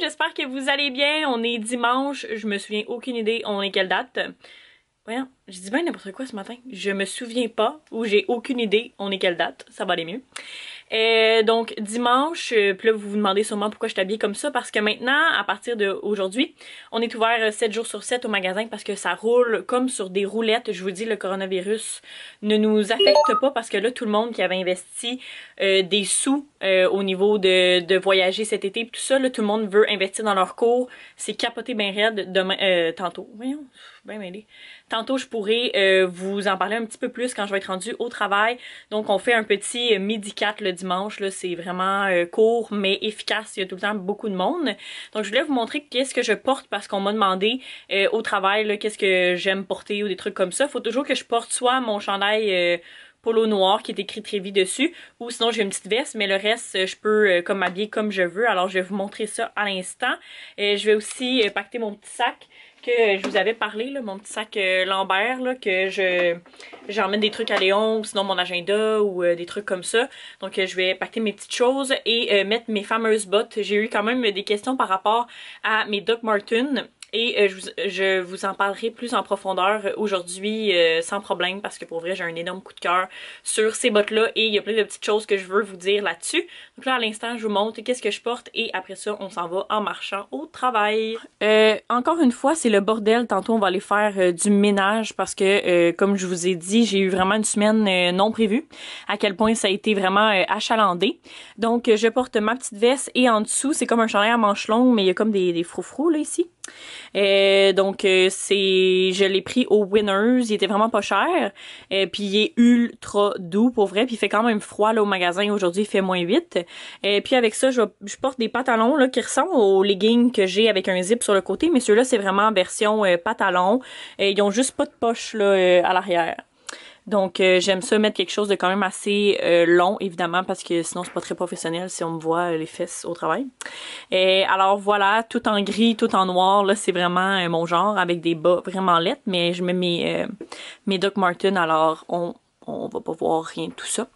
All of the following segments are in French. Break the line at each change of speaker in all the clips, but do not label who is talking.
j'espère que vous allez bien. On est dimanche, je me souviens aucune idée, on est quelle date? Voyons, j'ai dit bien n'importe quoi ce matin. Je me souviens pas ou j'ai aucune idée, on est quelle date, ça va aller mieux. Donc dimanche, puis là vous vous demandez sûrement pourquoi je suis habillée comme ça, parce que maintenant, à partir d'aujourd'hui, on est ouvert 7 jours sur 7 au magasin parce que ça roule comme sur des roulettes. Je vous dis, le coronavirus ne nous affecte pas parce que là, tout le monde qui avait investi des sous au niveau de voyager cet été, tout ça, là, tout le monde veut investir dans leur cours. C'est capoté bien raide demain, tantôt. Voyons, bien mêlé. Tantôt, je pourrais vous en parler un petit peu plus quand je vais être rendue au travail. Donc, on fait un petit midi 4 le dimanche. Là, c'est vraiment court, mais efficace. Il y a tout le temps beaucoup de monde. Donc, je voulais vous montrer qu'est-ce que je porte parce qu'on m'a demandé au travail qu'est-ce que j'aime porter ou des trucs comme ça. Faut toujours que je porte soit mon chandail polo noir qui est écrit Trévi dessus, ou sinon j'ai une petite veste, mais le reste je peux comme m'habiller comme je veux. Alors, je vais vous montrer ça à l'instant. Je vais aussi pacter mon petit sac que je vous avais parlé, là, mon petit sac Lambert, là, que j'emmène des trucs à Léon, ou sinon mon agenda ou des trucs comme ça. Donc je vais pacter mes petites choses et mettre mes fameuses bottes. J'ai eu quand même des questions par rapport à mes Doc Martens. Et je vous en parlerai plus en profondeur aujourd'hui sans problème parce que pour vrai j'ai un énorme coup de cœur sur ces bottes-là et il y a plein de petites choses que je veux vous dire là-dessus. Donc là à l'instant je vous montre qu'est-ce que je porte et après ça on s'en va en marchant au travail. Encore une fois c'est le bordel, tantôt on va aller faire du ménage parce que comme je vous ai dit j'ai eu vraiment une semaine non prévue, à quel point ça a été vraiment achalandé. Donc je porte ma petite veste et en dessous c'est comme un chandail à manches longues mais il y a comme des froufrous là ici. Donc je l'ai pris au Winners, il était vraiment pas cher, puis il est ultra doux pour vrai, puis il fait quand même froid là au magasin aujourd'hui, il fait -8. Puis avec ça, je porte des pantalons là qui ressemblent aux leggings que j'ai avec un zip sur le côté, mais ceux-là c'est vraiment version pantalon, ils ont juste pas de poche là à l'arrière. Donc j'aime ça mettre quelque chose de quand même assez long évidemment parce que sinon c'est pas très professionnel si on me voit les fesses au travail. Alors voilà, tout en gris, tout en noir, là c'est vraiment mon genre avec des bas vraiment laids, mais je mets mes Doc Martens, alors on va pas voir rien de tout ça.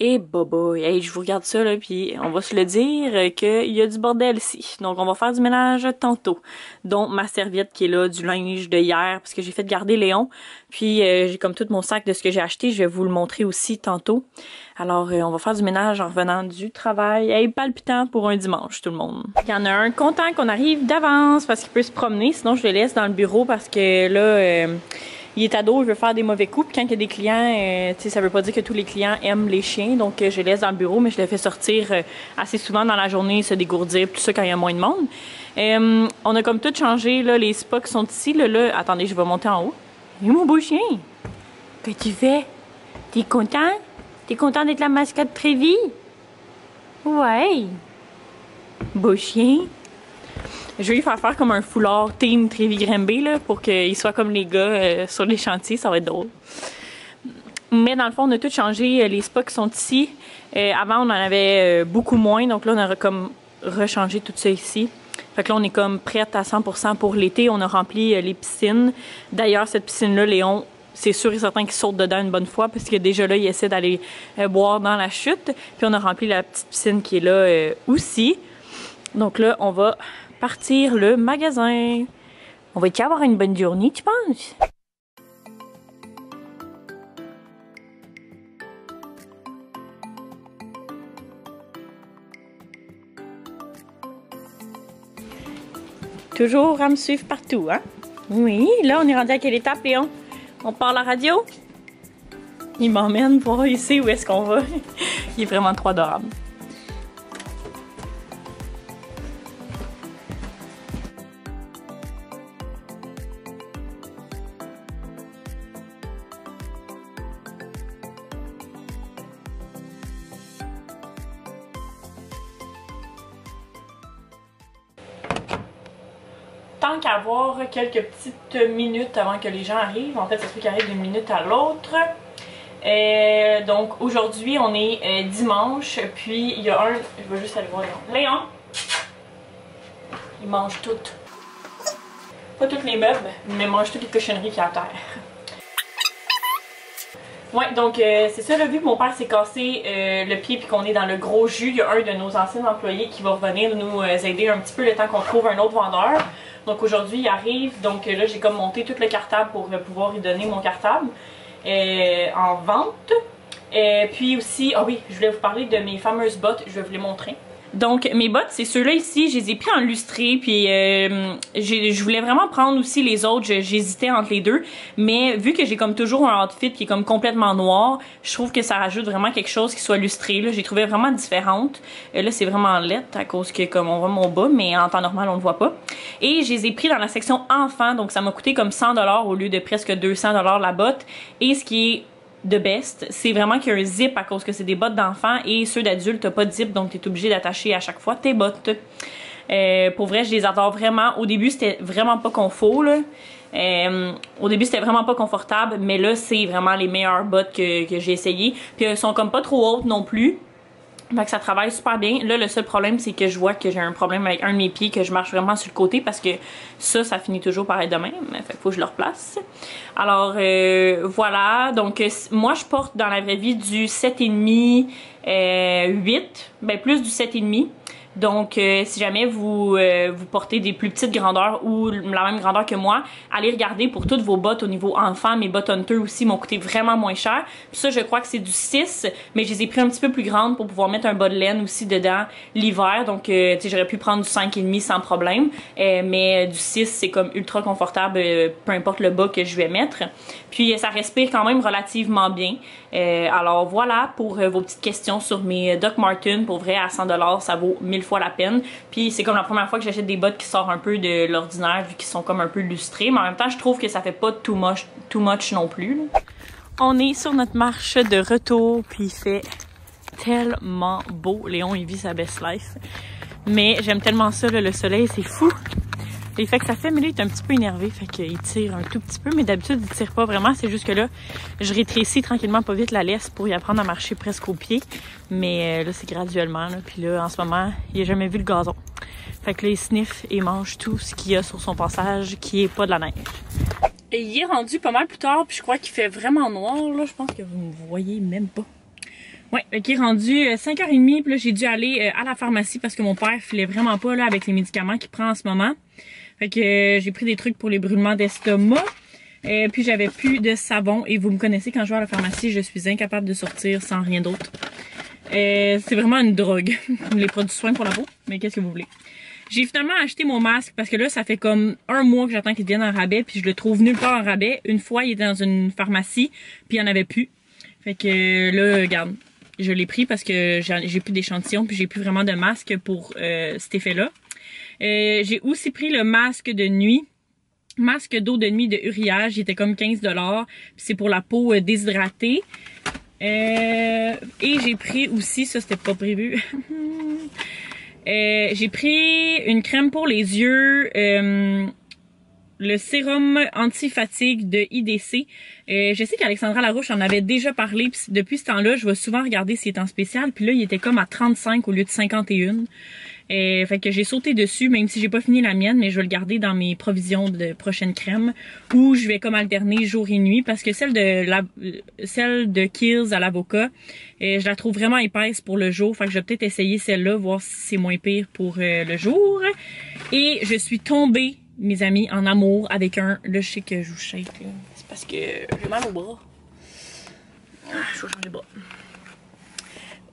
Et boboy, hey, je vous regarde ça là, puis on va se le dire qu'il y a du bordel ici. Donc on va faire du ménage tantôt. Donc ma serviette qui est là, du linge de hier, parce que j'ai fait garder Léon. Puis j'ai comme tout mon sac de ce que j'ai acheté, je vais vous le montrer aussi tantôt. Alors on va faire du ménage en revenant du travail. Hey, palpitant pour un dimanche tout le monde. Il y en a un content qu'on arrive d'avance parce qu'il peut se promener, sinon je le laisse dans le bureau parce que là... il est ado, il veut faire des mauvais coups, puis quand il y a des clients, tu sais, ça veut pas dire que tous les clients aiment les chiens, donc je les laisse dans le bureau, mais je les fais sortir assez souvent dans la journée, se dégourdir, tout ça quand il y a moins de monde. On a comme tout changé, là, les spas qui sont ici, là, attendez, je vais monter en haut. Et mon beau chien! Qu'est-ce que tu fais? T'es content? T'es content d'être la mascotte Trévi? Ouais! Beau chien! Je vais lui faire comme un foulard team Trévi Grimby là pour qu'il soit comme les gars sur les chantiers, ça va être drôle. Mais dans le fond, on a tout changé, les spas qui sont ici. Avant, on en avait beaucoup moins, donc là, on a comme rechangé tout ça ici. Fait que là, on est comme prête à 100% pour l'été. On a rempli les piscines. D'ailleurs, cette piscine-là, Léon, c'est sûr et certain qu'il saute dedans une bonne fois parce que déjà là, il essaie d'aller boire dans la chute. Puis on a rempli la petite piscine qui est là aussi. Donc là, on va partir le magasin. On va-tu avoir une bonne journée, tu penses? Toujours à me suivre partout, hein? Oui, là, on est rendu à quelle étape, Léon? On part à la radio? Il m'emmène voir ici où est-ce qu'on va. Il est vraiment trop adorable. Tant qu'à avoir quelques petites minutes avant que les gens arrivent, en fait ça se fait qu'ils arrivent d'une minute à l'autre. Donc aujourd'hui on est dimanche, puis il y a je vais juste aller voir Léon. Léon! Il mange tout. Pas toutes les meubles, mais il mange toutes les cochonneries qu'il y a à terre. Ouais, donc c'est ça, là, vu que mon père s'est cassé le pied puis qu'on est dans le gros jus, il y a un de nos anciens employés qui va revenir nous aider un petit peu le temps qu'on trouve un autre vendeur. Donc aujourd'hui, il arrive, donc là j'ai comme monté tout le cartable pour pouvoir lui donner mon cartable en vente. Puis aussi, ah oui, je voulais vous parler de mes fameuses bottes, je vais vous les montrer. Donc mes bottes, c'est ceux-là ici, je les ai pris en lustré, puis je voulais vraiment prendre aussi les autres, j'hésitais entre les deux, mais vu que j'ai comme toujours un outfit qui est comme complètement noir, je trouve que ça rajoute vraiment quelque chose qui soit lustré, là, j'ai trouvé vraiment différente. Là c'est vraiment laid à cause que comme on voit mon bas, mais en temps normal on le voit pas. Et je les ai pris dans la section enfant, donc ça m'a coûté comme 100$ au lieu de presque 200$ la botte, et ce qui est de best, c'est vraiment qu'il y a un zip à cause que c'est des bottes d'enfants et ceux d'adultes t'as pas de zip donc t'es obligé d'attacher à chaque fois tes bottes. Pour vrai je les adore vraiment. Au début c'était vraiment pas confort là. Au début c'était vraiment pas confortable mais là c'est vraiment les meilleures bottes que j'ai essayé. Puis elles sont comme pas trop hautes non plus. Fait que ça travaille super bien. Là, le seul problème, c'est que je vois que j'ai un problème avec un de mes pieds, que je marche vraiment sur le côté parce que ça finit toujours par être de même. Fait qu'il faut que je le replace. Alors, voilà. Donc, moi, je porte dans la vraie vie du 7,5, 8. Ben, plus du 7,5. Donc, si jamais vous portez des plus petites grandeurs ou la même grandeur que moi, allez regarder pour toutes vos bottes au niveau enfant. Mes bottes Hunter aussi m'ont coûté vraiment moins cher. Puis ça, je crois que c'est du 6, mais je les ai pris un petit peu plus grandes pour pouvoir mettre un bas de laine aussi dedans l'hiver. Donc, tu sais, j'aurais pu prendre du 5,5 sans problème. Mais du 6, c'est comme ultra confortable, peu importe le bas que je vais mettre. Puis, ça respire quand même relativement bien. Alors, voilà pour vos petites questions sur mes Doc Martens. Pour vrai, à 100$, ça vaut 1000 fois la peine. Puis c'est comme la première fois que j'achète des bottes qui sortent un peu de l'ordinaire vu qu'ils sont comme un peu lustrés. Mais en même temps, je trouve que ça fait pas too much non plus. Là. On est sur notre marche de retour puis il fait tellement beau. Léon, il vit sa best life. Mais j'aime tellement ça, là, le soleil, c'est fou. Et fait que ça fait, mais là, il est un petit peu énervé, fait qu'il tire un tout petit peu, mais d'habitude, il tire pas vraiment, c'est juste que là, je rétrécis tranquillement pas vite la laisse pour y apprendre à marcher presque au pied, mais là, c'est graduellement, là, puis là, en ce moment, il a jamais vu le gazon. Fait que là, il sniffe et mange tout ce qu'il y a sur son passage, qui est pas de la neige. Et il est rendu pas mal plus tard, puis je crois qu'il fait vraiment noir, là, je pense que vous me voyez même pas. Ouais, qui est rendu 5h30, puis là, j'ai dû aller à la pharmacie parce que mon père filait vraiment pas, là, avec les médicaments qu'il prend en ce moment. Fait que j'ai pris des trucs pour les brûlements d'estomac. Puis j'avais plus de savon. Et vous me connaissez, quand je vais à la pharmacie, je suis incapable de sortir sans rien d'autre. C'est vraiment une drogue. Les produits soins pour la peau. Mais qu'est-ce que vous voulez? J'ai finalement acheté mon masque parce que là, ça fait comme un mois que j'attends qu'il devienne en rabais. Puis je le trouve nulle part en rabais. Une fois, il était dans une pharmacie. Puis il n'y en avait plus. Fait que là, regarde. Je l'ai pris parce que j'ai plus d'échantillons. Puis j'ai plus vraiment de masque pour cet effet-là. J'ai aussi pris le masque de nuit. Masque d'eau de nuit de Uriage. Il était comme 15$. C'est pour la peau déshydratée. Et j'ai pris aussi, ça c'était pas prévu. J'ai pris une crème pour les yeux. Le sérum anti-fatigue de IDC. Je sais qu'Alexandra Larouche en avait déjà parlé. Puis depuis ce temps-là, je vais souvent regarder s'il est en spécial. Puis là, il était comme à 35 au lieu de 51. Fait que j'ai sauté dessus, même si j'ai pas fini la mienne, mais je vais le garder dans mes provisions de prochaine crème, où je vais comme alterner jour et nuit, parce que celle de Kiehl's à l'avocat, je la trouve vraiment épaisse pour le jour, fait que je vais peut-être essayer celle-là, voir si c'est moins pire pour le jour. Et je suis tombée, mes amis, en amour avec un, là je sais que je vous shake, là, c'est parce que j'ai mal au bras. Je vais changer de bras.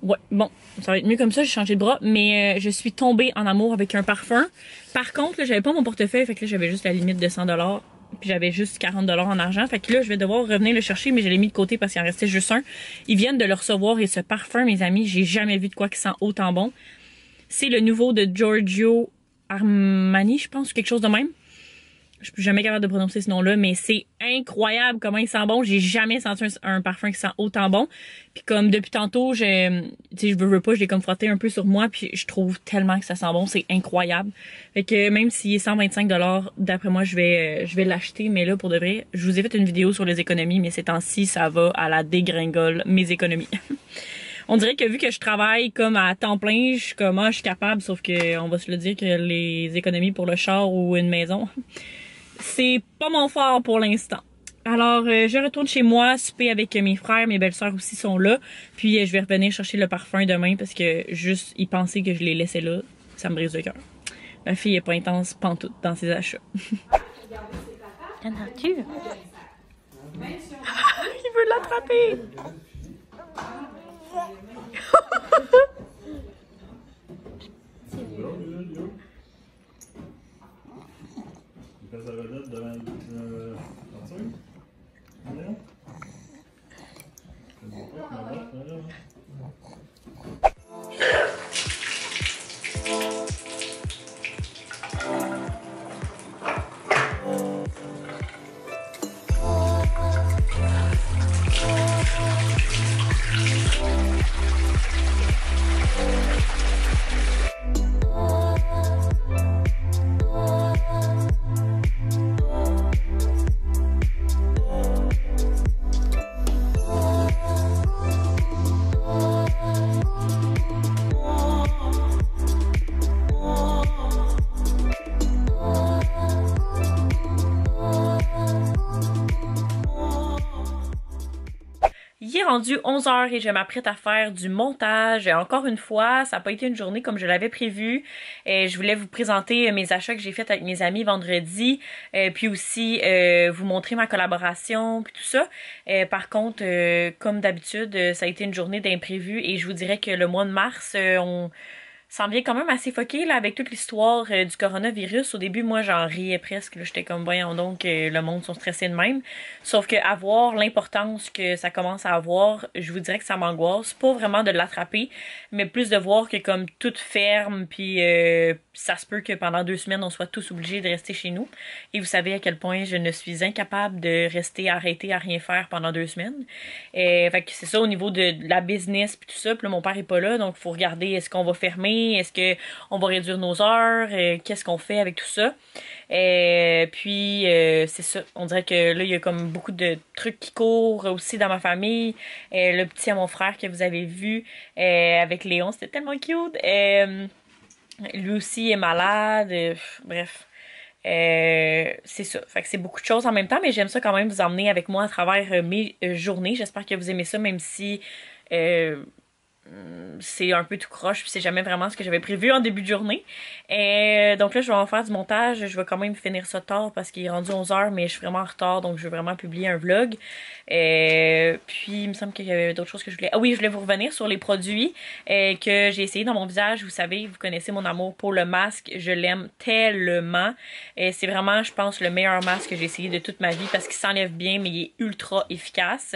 Ouais, bon, ça va être mieux comme ça, j'ai changé de bras, mais je suis tombée en amour avec un parfum. Par contre, là, j'avais pas mon portefeuille, fait que là, j'avais juste la limite de 100$, puis j'avais juste 40$ en argent, fait que là, je vais devoir revenir le chercher, mais je l'ai mis de côté parce qu'il en restait juste un. Ils viennent de le recevoir et ce parfum, mes amis, j'ai jamais vu de quoi qui sent autant bon. C'est le nouveau de Giorgio Armani, je pense, quelque chose de même. Je suis jamais capable de prononcer ce nom-là, mais c'est incroyable comment il sent bon. J'ai jamais senti un parfum qui sent autant bon. Puis comme depuis tantôt, tu sais, je veux pas, je l'ai comme frotté un peu sur moi, puis je trouve tellement que ça sent bon, c'est incroyable. Fait que même s'il est 125$, d'après moi, je vais l'acheter. Mais là, pour de vrai, je vous ai fait une vidéo sur les économies, mais ces temps-ci, ça va à la dégringole, mes économies. On dirait que vu que je travaille comme à temps plein, je suis comme, je suis capable, sauf que on va se le dire que les économies pour le char ou une maison, c'est pas mon fort pour l'instant. Alors, je retourne chez moi, souper avec mes frères, mes belles-sœurs aussi sont là. Puis, je vais revenir chercher le parfum demain parce que juste y penser que je les laissais là, ça me brise le cœur. Ma fille est pas intense pantoute dans ses achats. La nature! Il veut l'attraper! Il est rendu 11h et je m'apprête à faire du montage. Encore une fois, ça n'a pas été une journée comme je l'avais prévu. Je voulais vous présenter mes achats que j'ai faits avec mes amis vendredi, puis aussi vous montrer ma collaboration, puis tout ça. Par contre, comme d'habitude, ça a été une journée d'imprévu et je vous dirais que le mois de mars, on s'en vient quand même assez foqué là, avec toute l'histoire du coronavirus. Au début, moi, j'en riais presque. J'étais comme, voyons donc, le monde sont stressés de même. Sauf que avoir l'importance que ça commence à avoir, je vous dirais que ça m'angoisse. Pas vraiment de l'attraper, mais plus de voir que comme tout ferme, puis ça se peut que pendant 2 semaines, on soit tous obligés de rester chez nous. Et vous savez à quel point je ne suis incapable de rester arrêtée à rien faire pendant 2 semaines. Fait que c'est ça au niveau de la business puis tout ça. Puis là, mon père est pas là, donc faut regarder est-ce qu'on va fermer, est-ce qu'on va réduire nos heures, qu'est-ce qu'on fait avec tout ça. Puis c'est ça, on dirait que là il y a comme beaucoup de trucs qui courent aussi dans ma famille. Le petit à mon frère que vous avez vu avec Léon, c'était tellement cute. Lui aussi est malade, bref. C'est ça, fait que c'est beaucoup de choses en même temps, mais j'aime ça quand même vous emmener avec moi à travers mes journées. J'espère que vous aimez ça, même si c'est un peu tout croche, puis c'est jamais vraiment ce que j'avais prévu en début de journée. Donc là, je vais en faire du montage. Je vais quand même finir ça tard parce qu'il est rendu 11h, mais je suis vraiment en retard, donc je vais vraiment publier un vlog. Puis, il me semble qu'il y avait d'autres choses que je voulais... Ah oui, je voulais vous revenir sur les produits que j'ai essayé dans mon visage. Vous savez, vous connaissez mon amour pour le masque. Je l'aime tellement. C'est vraiment, je pense, le meilleur masque que j'ai essayé de toute ma vie parce qu'il s'enlève bien, mais il est ultra efficace.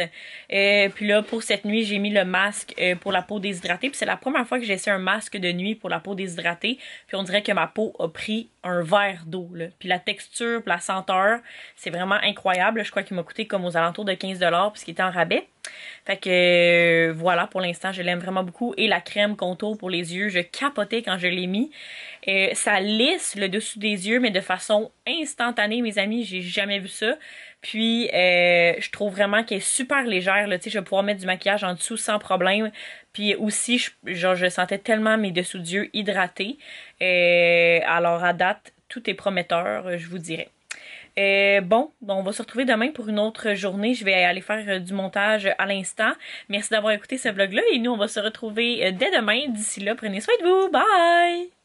Puis là, pour cette nuit, j'ai mis le masque pour la peau déshydratée. Puis c'est la première fois que j'essaie un masque de nuit pour la peau déshydratée. Puis on dirait que ma peau a pris un verre d'eau, là. Puis la texture, puis la senteur, c'est vraiment incroyable. Je crois qu'il m'a coûté comme aux alentours de 15$ puisqu'il était en rabais. Fait que voilà, pour l'instant, je l'aime vraiment beaucoup. Et la crème contour pour les yeux, je capotais quand je l'ai mis. Ça lisse le dessous des yeux, mais de façon instantanée, mes amis, j'ai jamais vu ça. Puis, je trouve vraiment qu'elle est super légère, là, tu sais, je vais pouvoir mettre du maquillage en dessous sans problème. Puis aussi, je sentais tellement mes dessous d'yeux hydratés. Alors, à date, tout est prometteur, je vous dirais. Bon, on va se retrouver demain pour une autre journée. Je vais aller faire du montage à l'instant. Merci d'avoir écouté ce vlog-là et nous, on va se retrouver dès demain. D'ici là, prenez soin de vous. Bye!